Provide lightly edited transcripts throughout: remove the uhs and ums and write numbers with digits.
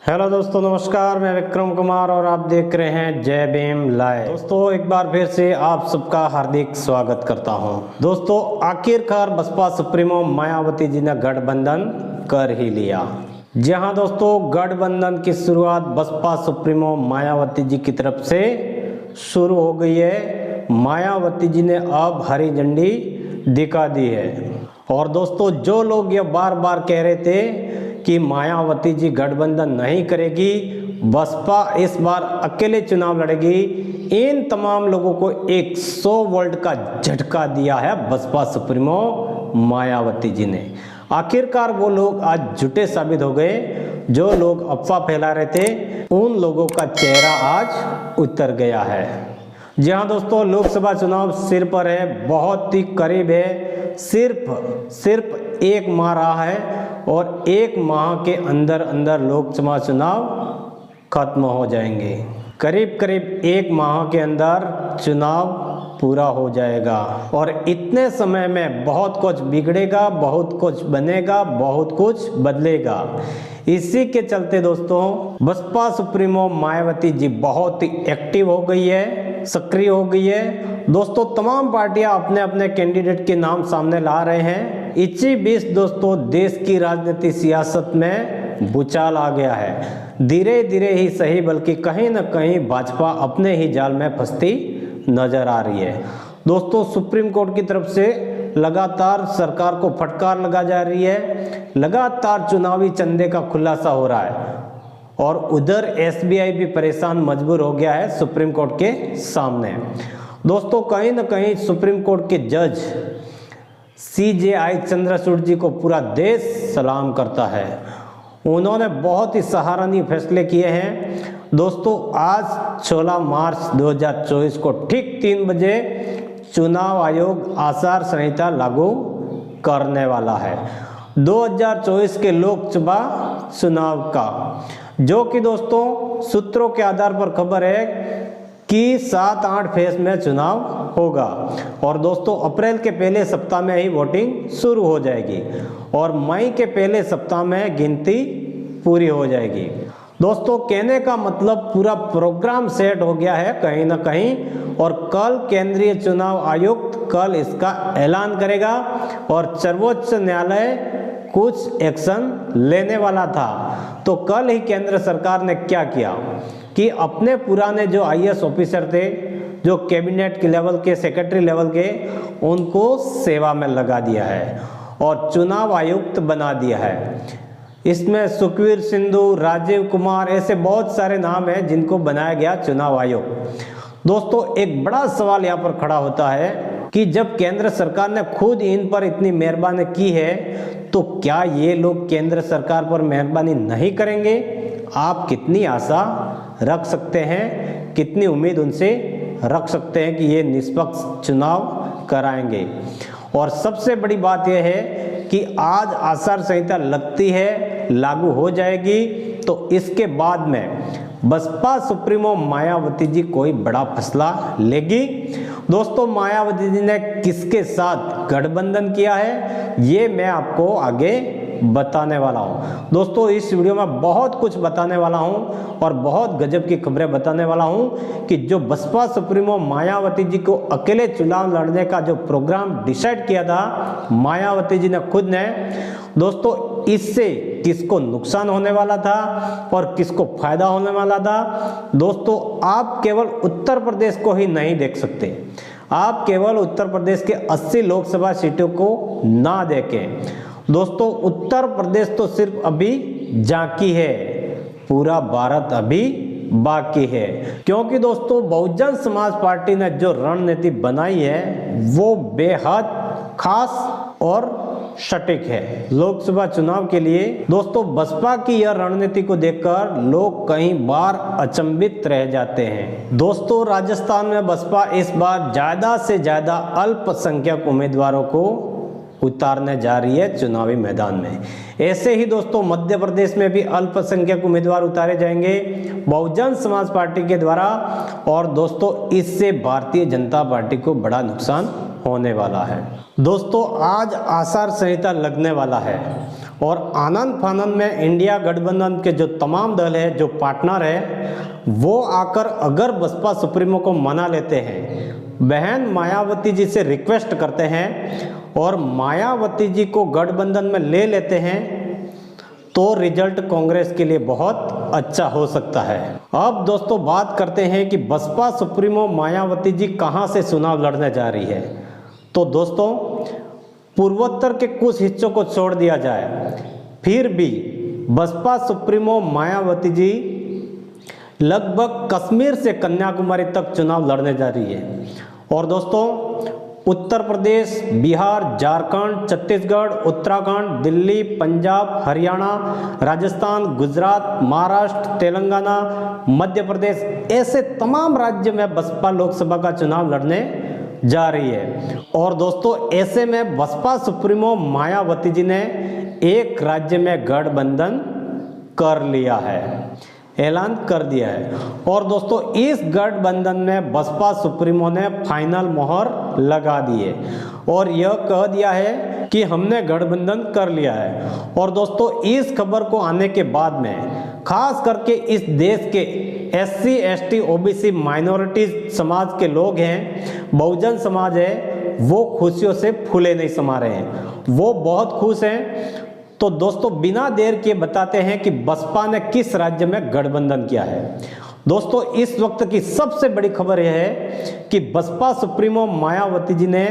Hello दोस्तों, नमस्कार। मैं विक्रम कुमार और आप देख रहे हैं जय भीम लाइव। दोस्तों, एक बार फिर से आप सबका हार्दिक स्वागत करता हूं। दोस्तों, आखिरकार बसपा सुप्रीमो मायावती जी ने गठबंधन कर ही लिया। जी हां दोस्तों, गठबंधन की शुरुआत बसपा सुप्रीमो मायावती जी की तरफ से शुरू हो गई है। मायावती जी ने अब हरी झंडी दिखा दी है। और दोस्तों, जो लोग ये बार बार कह रहे थे कि मायावती जी गठबंधन नहीं करेगी, बसपा इस बार अकेले चुनाव लड़ेगी, इन तमाम लोगों को 100 वोल्ट का झटका दिया है बसपा सुप्रीमो मायावती जी ने। आखिरकार वो लोग आज झूठे साबित हो गए। जो लोग अफवाह फैला रहे थे, उन लोगों का चेहरा आज उतर गया है। जी हाँ दोस्तों, लोकसभा चुनाव सिर पर है, बहुत ही करीब है। सिर्फ एक माह रहा है और एक माह के अंदर अंदर लोकसभा चुनाव खत्म हो जाएंगे। करीब करीब एक माह के अंदर चुनाव पूरा हो जाएगा और इतने समय में बहुत कुछ बिगड़ेगा, बहुत कुछ बनेगा, बहुत कुछ बदलेगा। इसी के चलते दोस्तों, बसपा सुप्रीमो मायावती जी बहुत ही एक्टिव हो गई है, सक्रिय हो गई है। दोस्तों, तमाम पार्टियां अपने अपने कैंडिडेट के नाम सामने ला रहे हैं। इसी बीच दोस्तों, देश की राजनीति सियासत में भूचाल आ गया है। धीरे धीरे ही सही, बल्कि कहीं न कहीं भाजपा अपने ही जाल में फंसती नजर आ रही है। दोस्तों, सुप्रीम कोर्ट की तरफ से लगातार सरकार को फटकार लगा जा रही है। लगातार चुनावी चंदे का खुलासा हो रहा है और उधर एसबीआई भी परेशान मजबूर हो गया है सुप्रीम कोर्ट के सामने। दोस्तों, कहीं न कहीं सुप्रीम कोर्ट के जज CJI चंद्रचूड़ जी को पूरा देश सलाम करता है। उन्होंने बहुत ही सराहनीय फैसले किए हैं। दोस्तों, आज 16 मार्च 2024 को ठीक 3 बजे चुनाव आयोग आचार संहिता लागू करने वाला है 2024 के लोकसभा चुनाव का, जो कि दोस्तों सूत्रों के आधार पर खबर है कि 7-8 फेज में चुनाव होगा। और दोस्तों, अप्रैल के पहले सप्ताह में ही वोटिंग शुरू हो जाएगी और मई के पहले सप्ताह में गिनती पूरी हो जाएगी। दोस्तों, कहने का मतलब पूरा प्रोग्राम सेट हो गया है कहीं ना कहीं। और कल केंद्रीय चुनाव आयुक्त कल इसका ऐलान करेगा और सर्वोच्च न्यायालय कुछ एक्शन लेने वाला था। तो कल ही केंद्र सरकार ने क्या किया कि अपने पुराने जो IAS ऑफिसर थे, जो कैबिनेट के लेवल के, सेक्रेटरी लेवल के, उनको सेवा में लगा दिया है और चुनाव आयुक्त बना दिया है। इसमें सुखवीर सिंधु, राजीव कुमार, ऐसे बहुत सारे नाम हैं जिनको बनाया गया चुनाव आयोग। दोस्तों, एक बड़ा सवाल यहाँ पर खड़ा होता है कि जब केंद्र सरकार ने खुद इन पर इतनी मेहरबानी की है, तो क्या ये लोग केंद्र सरकार पर मेहरबानी नहीं करेंगे? आप कितनी आशा रख सकते हैं, कितनी उम्मीद उनसे रख सकते हैं कि ये निष्पक्ष चुनाव कराएंगे? और सबसे बड़ी बात यह है कि आज आचार संहिता लगती है, लागू हो जाएगी, तो इसके बाद में बसपा सुप्रीमो मायावती जी कोई बड़ा फैसला लेगी। दोस्तों, मायावती जी ने किसके साथ गठबंधन किया है, ये मैं आपको आगे बताने वाला हूं। दोस्तों, इस वीडियो में बहुत कुछ बताने वाला हूं और बहुत गजब की खबरें बताने वाला हूं कि जो बसपा सुप्रीमो मायावती जी को अकेले चुनाव लड़ने का जो प्रोग्राम डिसाइड किया था मायावती जी ने खुद ने, दोस्तों, इससे किसको नुकसान होने वाला था और किसको फायदा होने वाला था। दोस्तों, आप केवल उत्तर प्रदेश को ही नहीं देख सकते, आप केवल उत्तर प्रदेश के 80 लोकसभा सीटों को ना देखें। दोस्तों, उत्तर प्रदेश तो सिर्फ अभी झांकी है, पूरा भारत अभी बाकी है। क्योंकि दोस्तों, बहुजन समाज पार्टी ने जो रणनीति बनाई है वो बेहद खास और सटीक है लोकसभा चुनाव के लिए। दोस्तों, बसपा की यह रणनीति को देखकर लोग कई बार अचंभित रह जाते हैं। दोस्तों, राजस्थान में बसपा इस बार ज्यादा से ज्यादा अल्पसंख्यक उम्मीदवारों को उतारने जा रही है चुनावी मैदान में। ऐसे ही दोस्तों, मध्य प्रदेश में भी अल्पसंख्यक उम्मीदवार उतारे जाएंगे बहुजन समाज पार्टी के द्वारा। और दोस्तों, इससे भारतीय जनता पार्टी को बड़ा नुकसान होने वाला है। दोस्तों, आज आचार संहिता लगने वाला है और आनंद फानंद में इंडिया गठबंधन के जो तमाम दल है, जो पार्टनर है, वो आकर अगर बसपा सुप्रीमो को मना लेते हैं, बहन मायावती जी से रिक्वेस्ट करते हैं और मायावती जी को गठबंधन में ले लेते हैं, तो रिजल्ट कांग्रेस के लिए बहुत अच्छा हो सकता है। अब दोस्तों बात करते हैं कि बसपा सुप्रीमो मायावती जी कहां से चुनाव लड़ने जा रही है। तो दोस्तों पूर्वोत्तर के कुछ हिस्सों को छोड़ दिया जाए, फिर भी बसपा सुप्रीमो मायावती जी लगभग कश्मीर से कन्याकुमारी तक चुनाव लड़ने जा रही है। और दोस्तों उत्तर प्रदेश, बिहार, झारखंड, छत्तीसगढ़, उत्तराखंड, दिल्ली, पंजाब, हरियाणा, राजस्थान, गुजरात, महाराष्ट्र, तेलंगाना, मध्य प्रदेश, ऐसे तमाम राज्य में बसपा लोकसभा का चुनाव लड़ने जा रही है। और दोस्तों ऐसे में बसपा सुप्रीमो मायावती जी ने एक राज्य में गठबंधन कर लिया है, ऐलान कर दिया है। और दोस्तों इस गठबंधन में बसपा सुप्रीमो ने फाइनल मोहर लगा दी है और यह कह दिया है कि हमने गठबंधन कर लिया है। और दोस्तों इस खबर को आने के बाद में खास करके इस देश के SC, ST, OBC माइनॉरिटी समाज के लोग हैं, बहुजन समाज है, वो खुशियों से फूले नहीं समा रहे हैं, वो बहुत खुश हैं। तो दोस्तों बिना देर किए बताते हैं कि बसपा ने किस राज्य में गठबंधन किया है। दोस्तों इस वक्त की सबसे बड़ी खबर यह है कि बसपा सुप्रीमो मायावती जी ने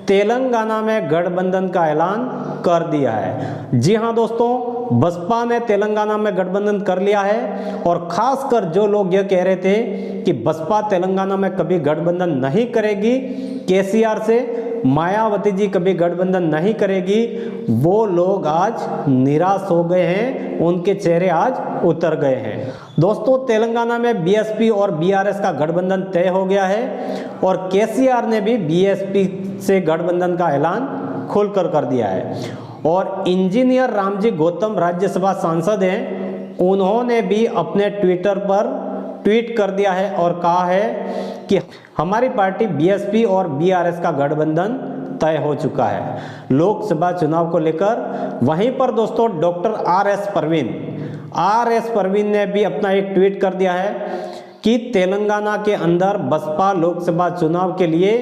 तेलंगाना में गठबंधन का ऐलान कर दिया है। जी हां दोस्तों, बसपा ने तेलंगाना में गठबंधन कर लिया है। और खासकर जो लोग यह कह रहे थे कि बसपा तेलंगाना में कभी गठबंधन नहीं करेगी, केसीआर से मायावती जी कभी गठबंधन नहीं करेगी, वो लोग आज निराश हो गए हैं, उनके चेहरे आज उतर गए हैं। दोस्तों तेलंगाना में बीएसपी और बीआरएस का गठबंधन तय हो गया है और केसीआर ने भी बीएसपी से गठबंधन का ऐलान खुलकर कर दिया है। और इंजीनियर रामजी गौतम राज्यसभा सांसद हैं, उन्होंने भी अपने ट्विटर पर ट्वीट कर दिया है और कहा है कि हमारी पार्टी बीएसपी और बीआरएस का गठबंधन तय हो चुका है लोकसभा चुनाव को लेकर। वहीं पर दोस्तों डॉक्टर आर एस परवीन ने भी अपना एक ट्वीट कर दिया है कि तेलंगाना के अंदर बसपा लोकसभा चुनाव के लिए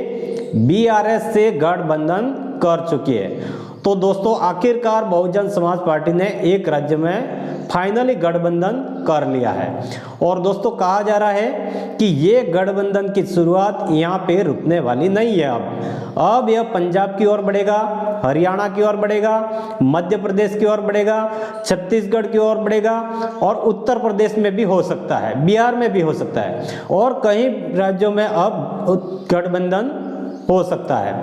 बीआरएस से गठबंधन कर चुकी है। तो दोस्तों आखिरकार बहुजन समाज पार्टी ने एक राज्य में फाइनली गठबंधन कर लिया है। और दोस्तों कहा जा रहा है कि ये गठबंधन की शुरुआत यहाँ पे रुकने वाली नहीं है। अब यह पंजाब की ओर बढ़ेगा, हरियाणा की ओर बढ़ेगा, मध्य प्रदेश की ओर बढ़ेगा, छत्तीसगढ़ की ओर बढ़ेगा और उत्तर प्रदेश में भी हो सकता है, बिहार में भी हो सकता है और कई राज्यों में अब गठबंधन हो सकता है।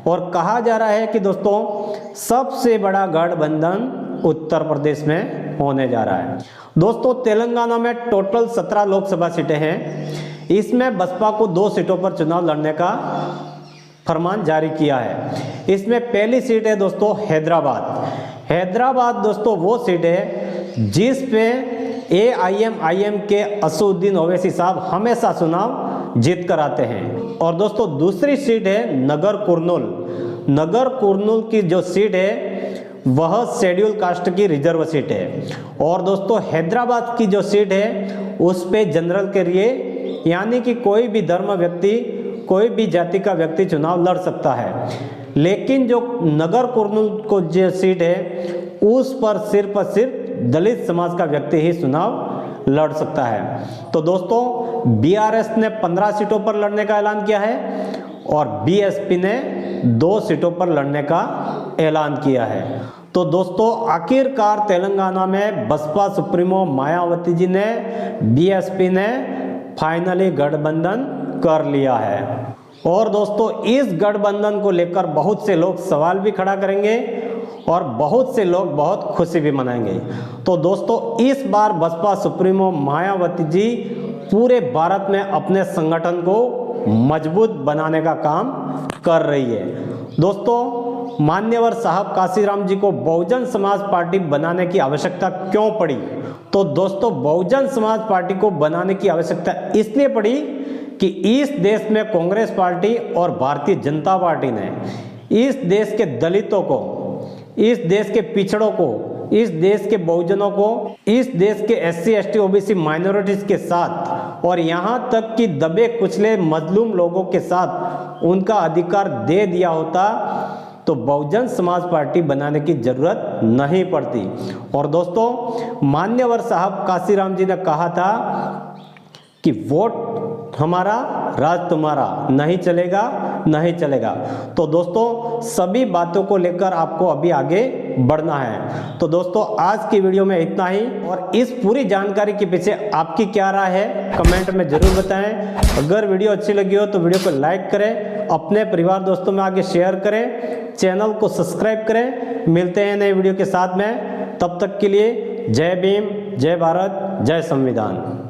और कहा जा रहा है कि दोस्तों सबसे बड़ा गठबंधन उत्तर प्रदेश में होने जा रहा है। दोस्तों तेलंगाना में टोटल 17 लोकसभा सीटें हैं। इसमें बसपा को 2 सीटों पर चुनाव लड़ने का फरमान जारी किया है। इसमें पहली सीट है दोस्तों हैदराबाद दोस्तों वो सीट है जिस पे AIMIM के असदुद्दीन ओवैसी साहब हमेशा चुनाव जीत कर आते हैं। और दोस्तों दूसरी सीट है नगर कुर्नूल की जो सीट है वह शेड्यूल कास्ट की रिजर्व सीट है। और दोस्तों हैदराबाद की जो सीट है उस पे जनरल के लिए यानी कि कोई भी धर्म व्यक्ति, कोई भी जाति का व्यक्ति चुनाव लड़ सकता है। लेकिन जो नगर कुर्नूल को जो सीट है उस पर सिर्फ और सिर्फ दलित समाज का व्यक्ति ही चुनाव लड़ सकता है। तो दोस्तों बीआरएस ने 15 सीटों पर लड़ने का ऐलान किया है और बीएसपी ने 2 सीटों पर लड़ने का ऐलान किया है। तो दोस्तों आखिरकार तेलंगाना में बसपा सुप्रीमो मायावती जी ने, बीएसपी ने फाइनली गठबंधन कर लिया है। और दोस्तों इस गठबंधन को लेकर बहुत से लोग सवाल भी खड़ा करेंगे और बहुत से लोग बहुत खुशी भी मनाएंगे। तो दोस्तों इस बार बसपा सुप्रीमो मायावती जी पूरे भारत में अपने संगठन को मजबूत बनाने का काम कर रही है। दोस्तों मान्यवर साहब काशीराम जी को बहुजन समाज पार्टी बनाने की आवश्यकता क्यों पड़ी? तो दोस्तों बहुजन समाज पार्टी को बनाने की आवश्यकता इसलिए पड़ी कि इस देश में कांग्रेस पार्टी और भारतीय जनता पार्टी ने इस देश के दलितों को, इस देश के पिछड़ों को इस देश के बहुजनों को, इस देश के SC ST OBC माइनॉरिटीज के साथ और यहाँ तक कि दबे कुचले मजलूम लोगों के साथ उनका अधिकार दे दिया होता तो बहुजन समाज पार्टी बनाने की जरूरत नहीं पड़ती। और दोस्तों, मान्यवर साहब काशीराम जी ने कहा था कि वोट हमारा राज तुम्हारा, नहीं चलेगा नहीं चलेगा। तो दोस्तों, सभी बातों को लेकर आपको अभी आगे बढ़ना है। तो दोस्तों, आज की वीडियो में इतना ही, और इस पूरी जानकारी के पीछे आपकी क्या राय है कमेंट में जरूर बताएं। अगर वीडियो अच्छी लगी हो तो वीडियो को लाइक करें, अपने परिवार दोस्तों में आगे शेयर करें, चैनल को सब्सक्राइब करें। मिलते हैं नए वीडियो के साथ में, तब तक के लिए जय भीम, जय भारत, जय संविधान।